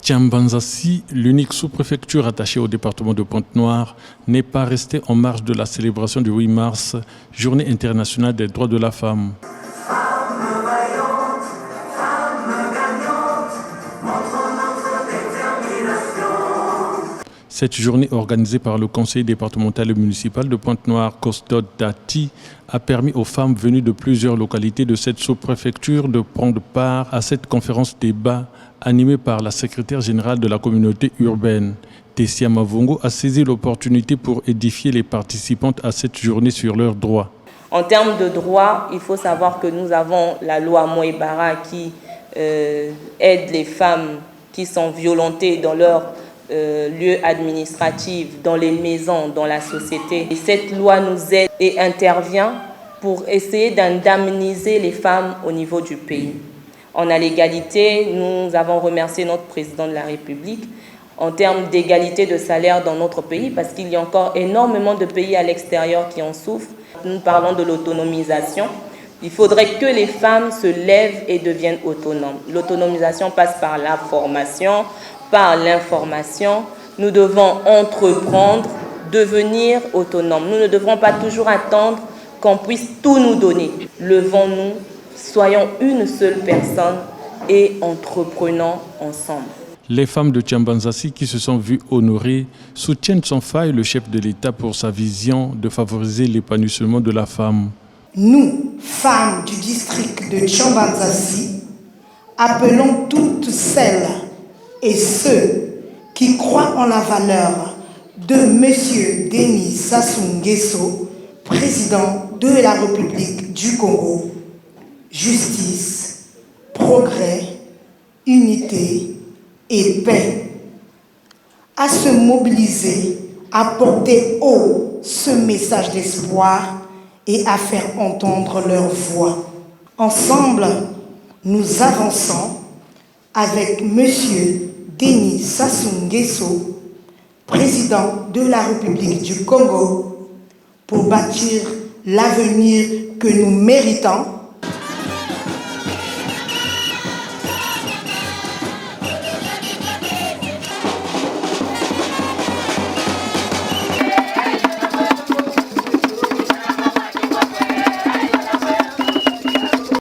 Tiambanzassi, l'unique sous-préfecture attachée au département de Pointe-Noire, n'est pas restée en marge de la célébration du 8 mars, Journée internationale des droits de la femme. Cette journée organisée par le conseil départemental et municipal de Pointe-Noire, Costode Dati, a permis aux femmes venues de plusieurs localités de cette sous-préfecture de prendre part à cette conférence débat animée par la secrétaire générale de la communauté urbaine. Tessia Mavongo a saisi l'opportunité pour édifier les participantes à cette journée sur leurs droits. En termes de droits, il faut savoir que nous avons la loi Moïbara qui aide les femmes qui sont violentées dans leur lieux administratifs, dans les maisons, dans la société. Et cette loi nous aide et intervient pour essayer d'indemniser les femmes au niveau du pays. On a l'égalité, nous avons remercié notre président de la République en termes d'égalité de salaire dans notre pays parce qu'il y a encore énormément de pays à l'extérieur qui en souffrent. Nous parlons de l'autonomisation. Il faudrait que les femmes se lèvent et deviennent autonomes. L'autonomisation passe par la formation, par l'information. Nous devons entreprendre, devenir autonomes. Nous ne devrons pas toujours attendre qu'on puisse tout nous donner. Levons-nous, soyons une seule personne et entreprenons ensemble. Les femmes de Tiambanzassi qui se sont vues honorées soutiennent sans faille le chef de l'État pour sa vision de favoriser l'épanouissement de la femme. Nous, femmes du district de Tiambanzassi, appelons toutes celles et ceux qui croient en la valeur de M. Denis Sassou Nguesso, président de la République du Congo. Justice, progrès, unité et paix. À se mobiliser, à porter haut ce message d'espoir et à faire entendre leur voix. Ensemble, nous avançons avec M. Denis Sassou Nguesso, président de la République du Congo, pour bâtir l'avenir que nous méritons.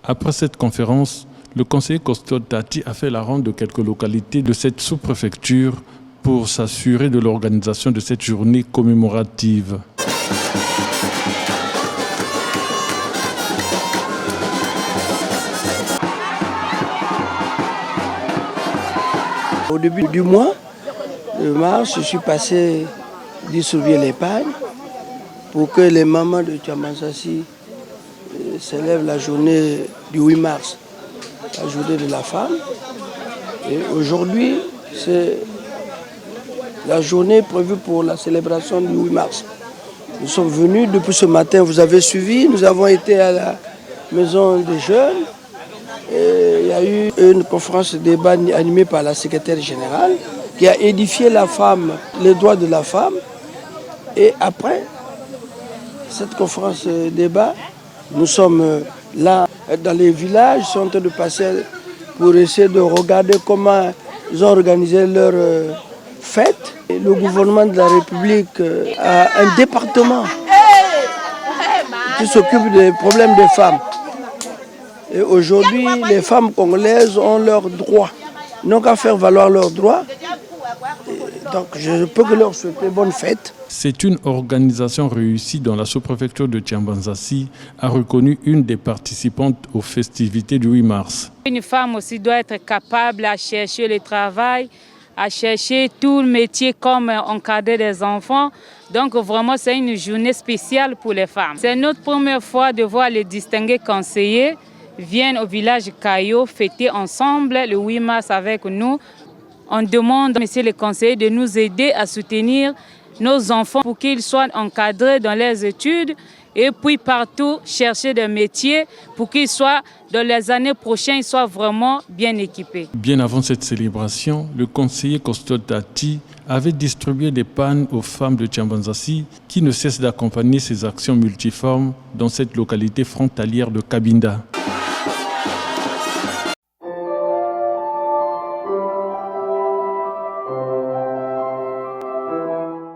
Après cette conférence, le conseiller Costode Dati a fait la ronde de quelques localités de cette sous-préfecture pour s'assurer de l'organisation de cette journée commémorative. Au début du mois de mars, je suis passé distribuer les pagnes pour que les mamans de Tiambanzassi célèbrent la journée du 8 mars, la journée de la femme. Et aujourd'hui, c'est la journée prévue pour la célébration du 8 mars. Nous sommes venus depuis ce matin, vous avez suivi, nous avons été à la maison des jeunes. Et il y a eu une conférence de débat animée par la secrétaire générale qui a édifié la femme, les droits de la femme. Et après cette conférence de débat, nous sommes là dans les villages, ils sont en train de passer pour essayer de regarder comment ils ont organisé leur fête. Et le gouvernement de la République a un département qui s'occupe des problèmes des femmes. Et aujourd'hui, les femmes congolaises ont leurs droits. Ils n'ont qu'à faire valoir leurs droits. Et donc, je peux que leur souhaiter bonne fête. C'est une organisation réussie dont la sous-préfecture de Tiambanzassi a reconnu une des participantes aux festivités du 8 mars. Une femme aussi doit être capable à chercher le travail, à chercher tout le métier comme encadrer des enfants. Donc vraiment, c'est une journée spéciale pour les femmes. C'est notre première fois de voir les distingués conseillers viennent au village Caillot fêter ensemble le 8 mars avec nous. On demande, messieurs les conseillers, de nous aider à soutenir nos enfants pour qu'ils soient encadrés dans leurs études et puis partout chercher des métiers pour qu'ils soient, dans les années prochaines, ils soient vraiment bien équipés. Bien avant cette célébration, le conseiller Costode Dati avait distribué des pannes aux femmes de Tiambanzassi qui ne cessent d'accompagner ces actions multiformes dans cette localité frontalière de Cabinda.